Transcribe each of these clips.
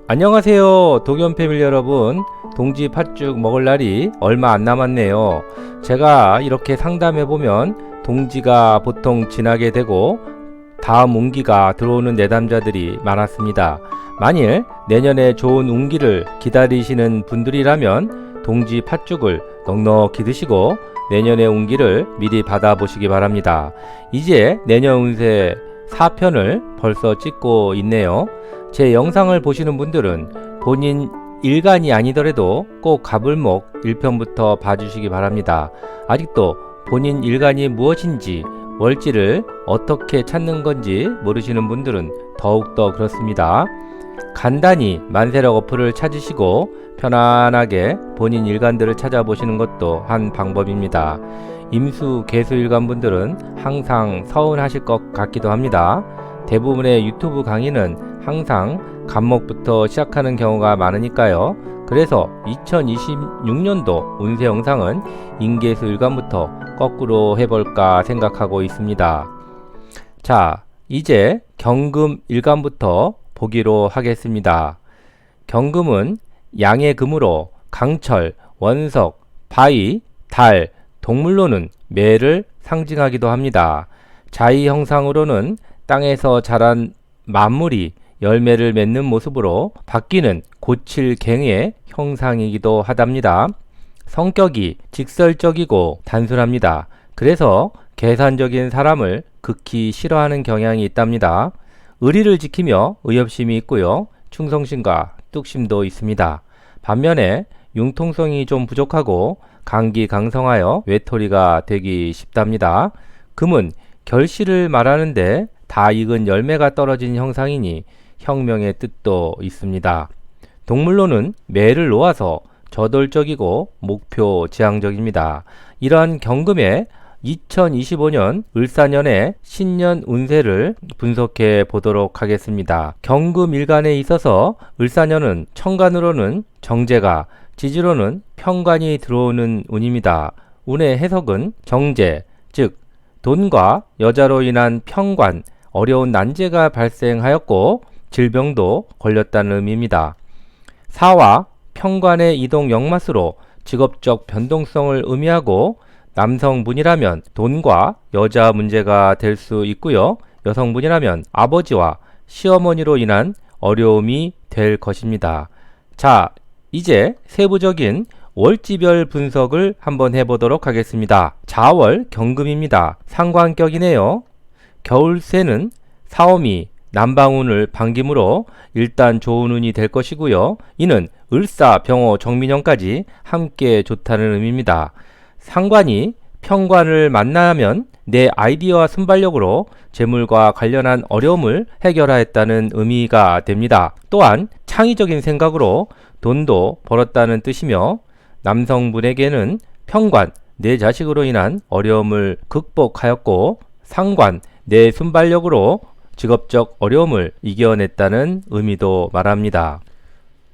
안녕하세요, 도겸 패밀리 여러분. 동지 팥죽 먹을 날이 얼마 안 남았네요. 제가 이렇게 상담해보면 동지가 보통 지나게 되고 다음 운기가 들어오는 내담자들이 많았습니다. 만일 내년에 좋은 운기를 기다리시는 분들이라면 동지 팥죽을 넉넉히 드시고 내년의 운기를 미리 받아보시기 바랍니다. 이제 내년 운세 4편을 벌써 찍고 있네요. 제 영상을 보시는 분들은 본인 일간이 아니더라도 꼭 가불목 1편부터 봐주시기 바랍니다. 아직도 본인 일간이 무엇인지 월지를 어떻게 찾는 건지 모르시는 분들은 더욱더 그렇습니다. 간단히 만세력 어플을 찾으시고 편안하게 본인 일간들을 찾아보시는 것도 한 방법입니다. 임수 개수 일간 분들은 항상 서운하실 것 같기도 합니다. 대부분의 유튜브 강의는 항상 간목부터 시작하는 경우가 많으니까요. 그래서 2026년도 운세 영상은 인계수 일간부터 거꾸로 해볼까 생각하고 있습니다. 자, 이제 경금 일간부터 보기로 하겠습니다. 경금은 양의 금으로 강철, 원석, 바위, 달, 동물로는 매를 상징하기도 합니다. 자의 형상으로는 땅에서 자란 만물이 열매를 맺는 모습으로 바뀌는 고칠갱의 형상이기도 하답니다. 성격이 직설적이고 단순합니다. 그래서 계산적인 사람을 극히 싫어하는 경향이 있답니다. 의리를 지키며 의협심이 있고요. 충성심과 뚝심도 있습니다. 반면에 융통성이 좀 부족하고 강기강성하여 외톨이가 되기 쉽답니다. 금은 결실을 말하는데 다 익은 열매가 떨어진 형상이니 혁명의 뜻도 있습니다. 동물로는 매를 놓아서 저돌적이고 목표 지향적입니다. 이러한 경금의 2025년 을사년의 신년 운세를 분석해 보도록 하겠습니다. 경금 일간에 있어서 을사년은 천간으로는 정제가, 지지로는 편관이 들어오는 운입니다. 운의 해석은 정제, 즉 돈과 여자로 인한 편관, 어려운 난제가 발생하였고 질병도 걸렸다는 의미입니다. 사와 편관의 이동 역마수로 직업적 변동성을 의미하고 남성분이라면 돈과 여자 문제가 될 수 있고요. 여성분이라면 아버지와 시어머니로 인한 어려움이 될 것입니다. 자, 이제 세부적인 월지별 분석을 한번 해보도록 하겠습니다. 자월 경금입니다. 상관격이네요. 겨울새는 사오미, 남방운을 반기므로 일단 좋은 운이 될 것이고요. 이는 을사, 병호, 정민년까지 함께 좋다는 의미입니다. 상관이 편관을 만나면 내 아이디어와 순발력으로 재물과 관련한 어려움을 해결하였다는 의미가 됩니다. 또한 창의적인 생각으로 돈도 벌었다는 뜻이며 남성분에게는 편관, 내 자식으로 인한 어려움을 극복하였고 상관, 내 순발력으로 직업적 어려움을 이겨냈다는 의미도 말합니다.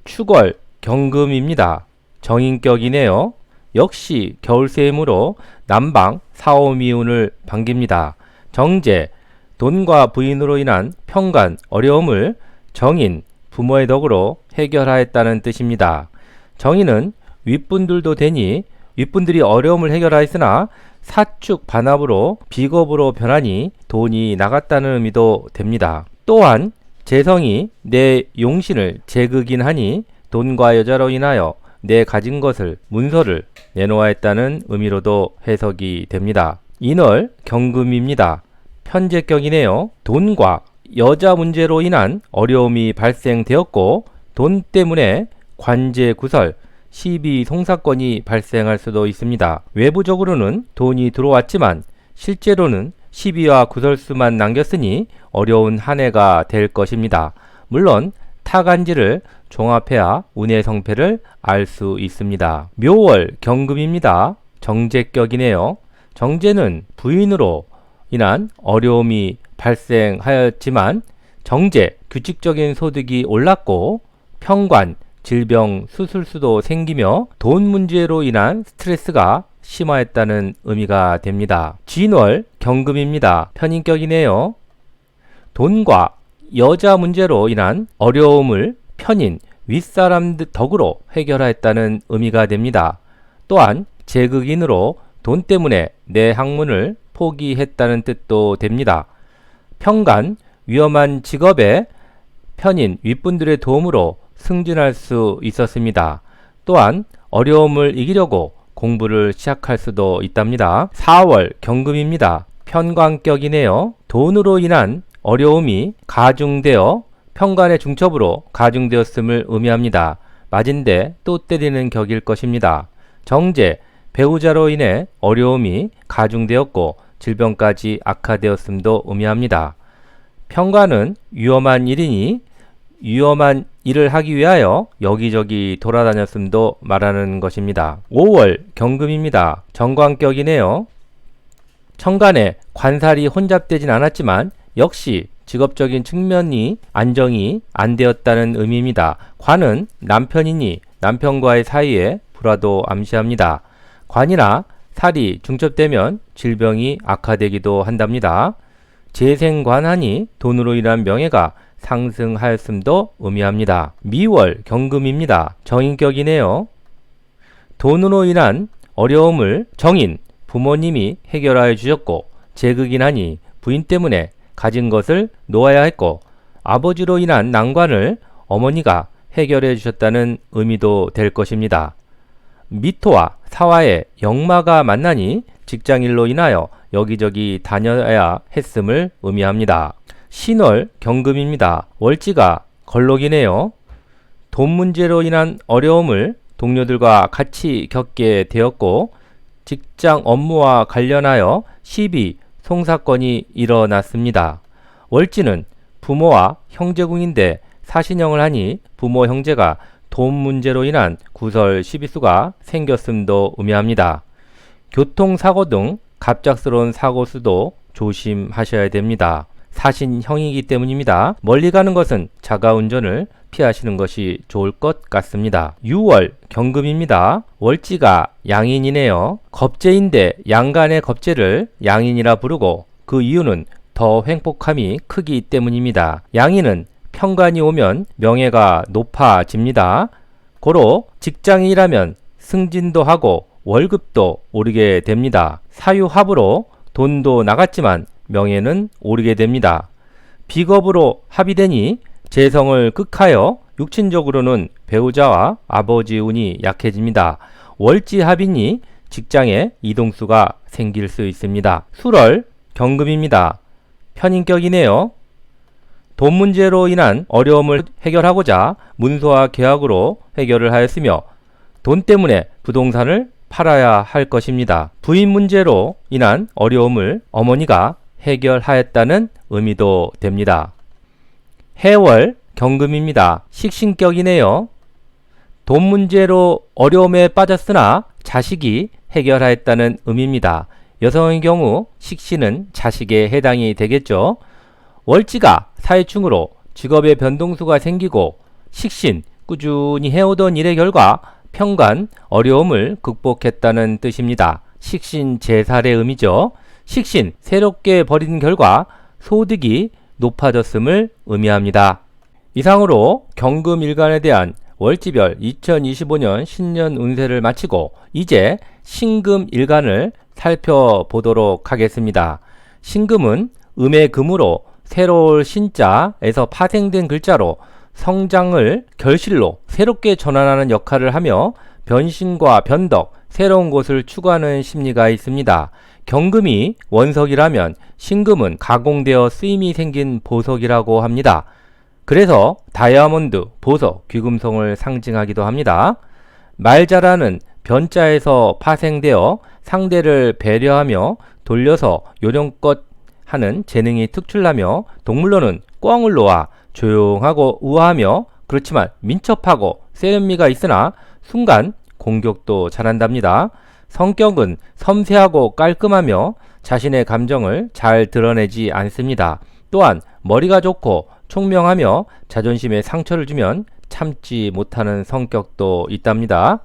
축월 경금입니다. 정인격이네요. 역시 겨울새이므로 남방 사오미운을 반깁니다. 정제, 돈과 부인으로 인한 편관, 어려움을 정인, 부모의 덕으로 해결하였다는 뜻입니다. 정인은 윗분들도 되니 윗분들이 어려움을 해결하였으나 사축 반합으로 비겁으로 변하니 돈이 나갔다는 의미도 됩니다. 또한 재성이 내 용신을 재극인하니 돈과 여자로 인하여 내 가진 것을 문서를 내놓아했다는 의미로도 해석이 됩니다. 인월 경금입니다. 편제격이네요. 돈과 여자 문제로 인한 어려움이 발생되었고 돈 때문에 관제 구설, 시비 송사건이 발생할 수도 있습니다. 외부적으로는 돈이 들어왔지만 실제로는 시비와 구설수만 남겼으니 어려운 한 해가 될 것입니다. 물론 타간지를 종합해야 운의 성패를 알 수 있습니다. 묘월 경금입니다. 정제격이네요. 정제는 부인으로 인한 어려움이 발생하였지만 정제, 규칙적인 소득이 올랐고 편관, 질병, 수술수도 생기며 돈 문제로 인한 스트레스가 심화했다는 의미가 됩니다. 진월 경금입니다. 편인격이네요. 돈과 여자 문제로 인한 어려움을 편인 윗사람 덕으로 해결하였다는 의미가 됩니다. 또한 제극인으로 돈 때문에 내 학문을 포기했다는 뜻도 됩니다. 평간, 위험한 직업에 편인 윗분들의 도움으로 승진할 수 있었습니다. 또한 어려움을 이기려고 공부를 시작할 수도 있답니다. 4월 경금입니다. 편관격이네요. 돈으로 인한 어려움이 가중되어 편관의 중첩으로 가중되었음을 의미합니다. 맞은데 또 때리는 격일 것입니다. 정제, 배우자로 인해 어려움이 가중되었고 질병까지 악화되었음도 의미합니다. 편관은 위험한 일이니 위험한 일을 하기 위하여 여기저기 돌아다녔음도 말하는 것입니다. 5월 경금입니다. 정관격이네요. 천간에 관살이 혼잡되진 않았지만 역시 직업적인 측면이 안정이 안 되었다는 의미입니다. 관은 남편이니 남편과의 사이에 불화도 암시합니다. 관이나 살이 중첩되면 질병이 악화되기도 한답니다. 재생관하니 돈으로 인한 명예가 상승하였음도 의미합니다. 미월 경금입니다. 정인격이네요. 돈으로 인한 어려움을 정인, 부모님이 해결하여 주셨고 제극인하니 부인 때문에 가진 것을 놓아야 했고 아버지로 인한 난관을 어머니가 해결해 주셨다는 의미도 될 것입니다. 미토와 사화의 역마가 만나니 직장일로 인하여 여기저기 다녀야 했음을 의미합니다. 신월 경금입니다. 월지가 걸록이네요. 돈 문제로 인한 어려움을 동료들과 같이 겪게 되었고 직장 업무와 관련하여 시비, 송사건이 일어났습니다. 월지는 부모와 형제궁인데 사신형을 하니 부모 형제가 돈 문제로 인한 구설 시비수가 생겼음도 의미합니다. 교통사고 등 갑작스러운 사고 수도 조심하셔야 됩니다. 사신형이기 때문입니다. 멀리 가는 것은 자가운전을 피하시는 것이 좋을 것 같습니다. 6월 경금입니다. 월지가 양인이네요. 겁재인데 양간의 겁재를 양인이라 부르고 그 이유는 더 횡폭함이 크기 때문입니다. 양인은 편관이 오면 명예가 높아집니다. 고로 직장인이라면 승진도 하고 월급도 오르게 됩니다. 사유합으로 돈도 나갔지만 명예는 오르게 됩니다. 비겁으로 합의되니 재성을 극하여 육친적으로는 배우자와 아버지 운이 약해집니다. 월지합이니 직장에 이동수가 생길 수 있습니다. 술월 경금입니다. 편인격이네요. 돈 문제로 인한 어려움을 해결하고자 문서와 계약으로 해결을 하였으며 돈 때문에 부동산을 팔아야 할 것입니다. 부인 문제로 인한 어려움을 어머니가 해결하였다는 의미도 됩니다. 해월 경금입니다. 식신격이네요. 돈 문제로 어려움에 빠졌으나 자식이 해결하였다는 의미입니다. 여성의 경우 식신은 자식에 해당이 되겠죠. 월지가 사회충으로 직업의 변동수가 생기고 식신, 꾸준히 해오던 일의 결과 편관, 어려움을 극복했다는 뜻입니다. 식신 제살의 의미죠. 식신, 새롭게 벌인 결과 소득이 높아졌음을 의미합니다. 이상으로 경금일간에 대한 월지별 2025년 신년 운세를 마치고 이제 신금일간을 살펴보도록 하겠습니다. 신금은 음의 금으로 새로울 신자에서 파생된 글자로 성장을 결실로 새롭게 전환하는 역할을 하며 변신과 변덕, 새로운 것을 추구하는 심리가 있습니다. 경금이 원석이라면 신금은 가공되어 쓰임이 생긴 보석이라고 합니다. 그래서 다이아몬드, 보석, 귀금성을 상징하기도 합니다. 말 잘하는 변자에서 파생되어 상대를 배려하며 돌려서 요령껏 하는 재능이 특출나며 동물로는 꿩을 놓아 조용하고 우아하며 그렇지만 민첩하고 세련미가 있으나 순간 공격도 잘한답니다. 성격은 섬세하고 깔끔하며 자신의 감정을 잘 드러내지 않습니다. 또한 머리가 좋고 총명하며 자존심에 상처를 주면 참지 못하는 성격도 있답니다.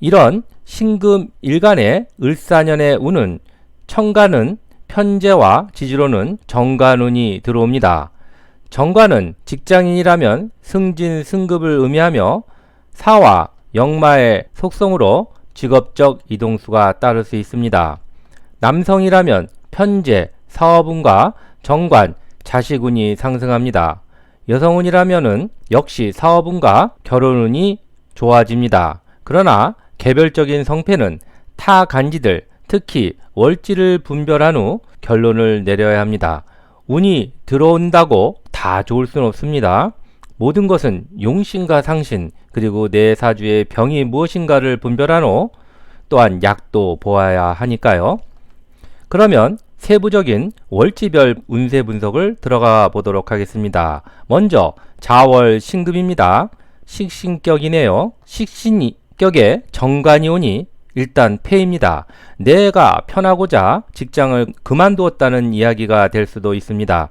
이런 신금일간의 을사년의 운은 천간은 편재와 지지로는 정관운이 들어옵니다. 정관은 직장인이라면 승진, 승급을 의미하며 사와 역마의 속성으로 직업적 이동수가 따를 수 있습니다. 남성이라면 편재, 사업운과 정관, 자식운이 상승합니다. 여성운이라면은 역시 사업운과 결혼운이 좋아집니다. 그러나 개별적인 성패는 타 간지들, 특히 월지를 분별한 후 결론을 내려야 합니다. 운이 들어온다고 다 좋을 수는 없습니다. 모든 것은 용신과 상신, 그리고 내 사주의 병이 무엇인가를 분별한 후 또한 약도 보아야 하니까요. 그러면 세부적인 월지별 운세 분석을 들어가 보도록 하겠습니다. 먼저 자월 신금입니다. 식신격이네요. 식신격에 정관이 오니 일단 패입니다. 내가 편하고자 직장을 그만두었다는 이야기가 될 수도 있습니다.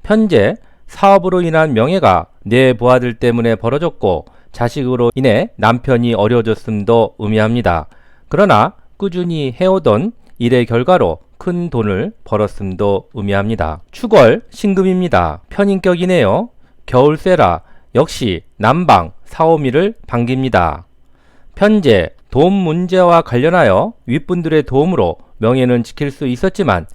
현재 사업으로 인한 명예가 내 부하들 때문에 벌어졌고 자식으로 인해 남편이 어려워졌음도 의미합니다. 그러나 꾸준히 해오던 일의 결과로 큰 돈을 벌었음도 의미합니다. 축월 신금입니다. 편인격이네요. 겨울세라 역시 난방, 사오미를 반깁니다. 편재 돈 문제와 관련하여 윗분들의 도움으로 명예는 지킬 수 있었지만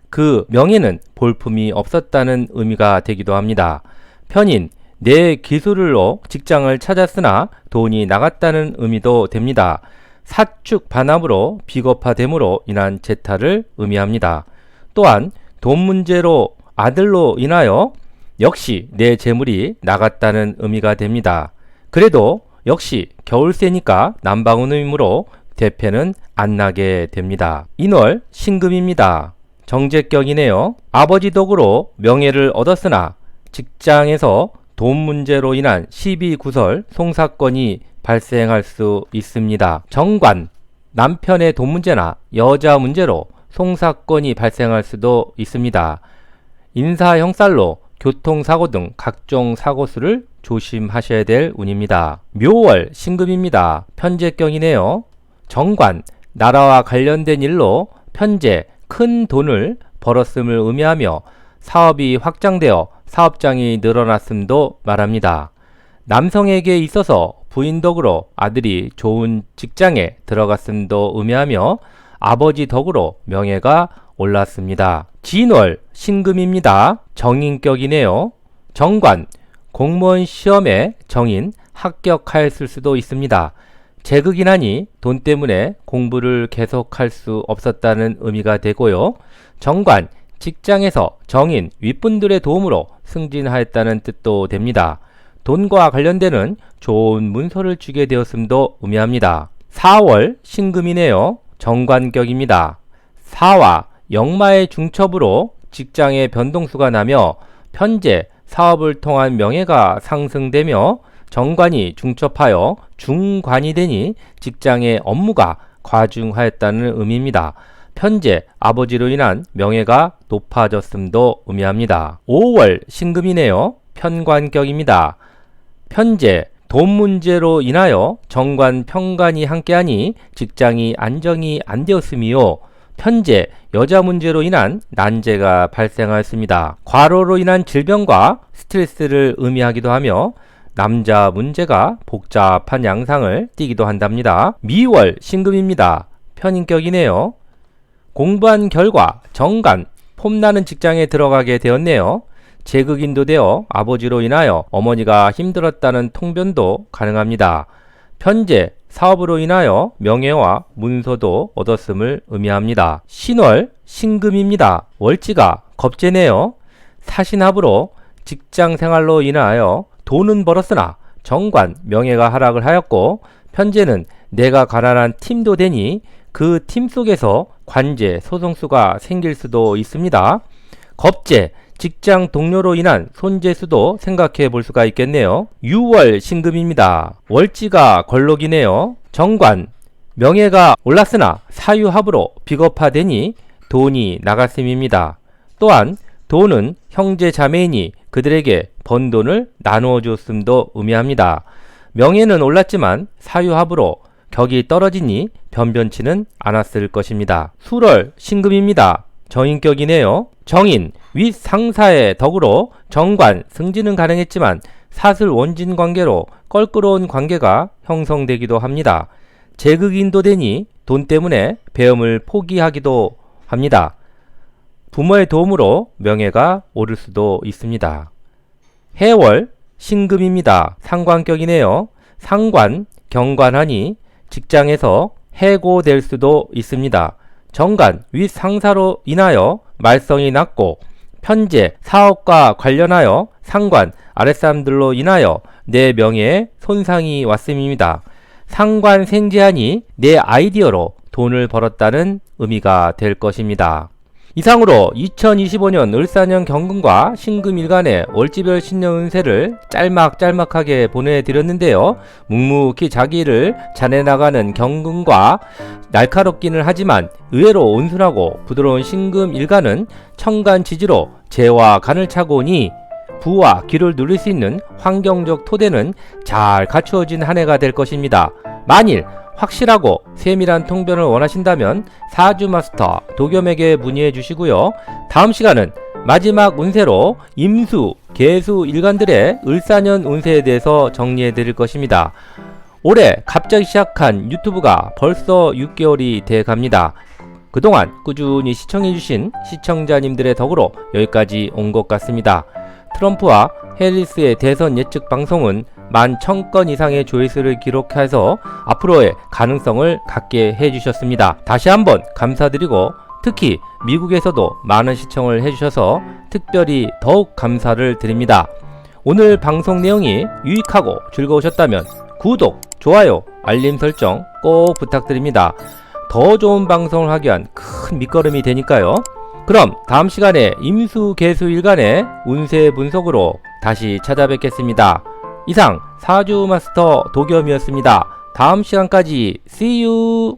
그 명예는 볼품이 없었다는 의미가 되기도 합니다. 편인 내 기술로 직장을 찾았으나 돈이 나갔다는 의미도 됩니다. 사축 반합으로 비겁화됨으로 인한 재탈을 의미합니다. 또한 돈 문제로 아들로 인하여 역시 내 재물이 나갔다는 의미가 됩니다. 그래도 역시 겨울세니까 난방운이므로 대패는 안 나게 됩니다. 인월 신금입니다. 정제격이네요. 아버지 덕으로 명예를 얻었으나 직장에서 돈 문제로 인한 시비구설, 송사건이 발생할 수 있습니다. 정관, 남편의 돈 문제나 여자 문제로 송사건이 발생할 수도 있습니다. 인사 형살로 교통사고 등 각종 사고수를 조심하셔야 될 운입니다. 묘월 신금입니다. 편재격이네요. 정관, 나라와 관련된 일로 편재, 큰 돈을 벌었음을 의미하며 사업이 확장되어 사업장이 늘어났음도 말합니다. 남성에게 있어서 부인 덕으로 아들이 좋은 직장에 들어갔음도 의미하며 아버지 덕으로 명예가 올랐습니다. 진월 신금입니다. 정인격이네요. 정관, 공무원 시험에 정인 합격하였을 수도 있습니다. 재극이긴 하니 돈 때문에 공부를 계속할 수 없었다는 의미가 되고요. 정관, 직장에서 정인, 윗분들의 도움으로 승진하였다는 뜻도 됩니다. 돈과 관련되는 좋은 문서를 주게 되었음도 의미합니다. 4월 신금이네요. 정관격입니다. 사와 역마의 중첩으로 직장의 변동수가 나며 편재, 사업을 통한 명예가 상승되며 정관이 중첩하여 중관이 되니 직장의 업무가 과중하였다는 의미입니다. 편재, 아버지로 인한 명예가 높아졌음도 의미합니다. 5월 신금이네요. 편관격입니다. 편재, 돈 문제로 인하여 정관, 편관이 함께하니 직장이 안정이 안 되었으며 편재, 여자 문제로 인한 난제가 발생하였습니다. 과로로 인한 질병과 스트레스를 의미하기도 하며 남자 문제가 복잡한 양상을 띠기도 한답니다. 미월 신금입니다. 편인격이네요. 공부한 결과 정관, 폼나는 직장에 들어가게 되었네요. 재극인도 되어 아버지로 인하여 어머니가 힘들었다는 통변도 가능합니다. 편재, 사업으로 인하여 명예와 문서도 얻었음을 의미합니다. 신월, 신금입니다. 월지가 겁재네요. 사신합으로 직장 생활로 인하여 돈은 벌었으나 정관, 명예가 하락을 하였고 편재는 내가 가난한 팀도 되니 그 팀 속에서 관제, 소송수가 생길 수도 있습니다. 겁재, 직장 동료로 인한 손재수도 생각해 볼 수가 있겠네요. 6월 신금입니다. 월지가 걸록이네요. 정관, 명예가 올랐으나 사유합으로 비겁화되니 돈이 나갔음입니다. 또한 돈은 형제 자매이니 그들에게 번 돈을 나누어 줬음도 의미합니다. 명예는 올랐지만 사유합으로 격이 떨어지니 변변치는 않았을 것입니다. 술월 신금입니다. 정인격이네요. 정인, 윗상사의 덕으로 정관, 승진은 가능했지만 사슬 원진 관계로 껄끄러운 관계가 형성되기도 합니다. 제극인도 되니 돈 때문에 배움을 포기하기도 합니다. 부모의 도움으로 명예가 오를 수도 있습니다. 해월, 신금입니다. 상관격이네요. 상관, 경관하니 직장에서 해고될 수도 있습니다. 정관, 윗상사로 인하여 말썽이 났고 편제, 사업과 관련하여 상관, 아랫사람들로 인하여 내 명예에 손상이 왔음입니다. 상관 생제하니 내 아이디어로 돈을 벌었다는 의미가 될 것입니다. 이상으로 2025년 을사년 경금과 신금일간의 월지별 신년 운세를 짤막짤막하게 보내드렸는데요. 묵묵히 자기 일을 잘해나가는 경금과 날카롭기는 하지만 의외로 온순하고 부드러운 신금일간은 천간지지로 재와 간을 차고 오니 부와 기를 누릴 수 있는 환경적 토대는 잘 갖추어진 한 해가 될 것입니다. 만일 확실하고 세밀한 통변을 원하신다면 사주마스터 도겸에게 문의해 주시고요. 다음 시간은 마지막 운세로 임수, 계수 일간들의 을사년 운세에 대해서 정리해 드릴 것입니다. 올해 갑자기 시작한 유튜브가 벌써 6개월이 돼 갑니다. 그동안 꾸준히 시청해 주신 시청자님들의 덕으로 여기까지 온 것 같습니다. 트럼프와 해리스의 대선 예측 방송은 11,000건 이상의 조회수를 기록해서 앞으로의 가능성을 갖게 해주셨습니다. 다시 한번 감사드리고 특히 미국에서도 많은 시청을 해주셔서 특별히 더욱 감사를 드립니다. 오늘 방송 내용이 유익하고 즐거우셨다면 구독, 좋아요, 알림 설정 꼭 부탁드립니다. 더 좋은 방송을 하기 위한 큰 밑거름이 되니까요. 그럼 다음 시간에 임수, 계수 일간의 운세 분석으로 다시 찾아뵙겠습니다. 이상 사주마스터 도겸이었습니다. 다음 시간까지 See you!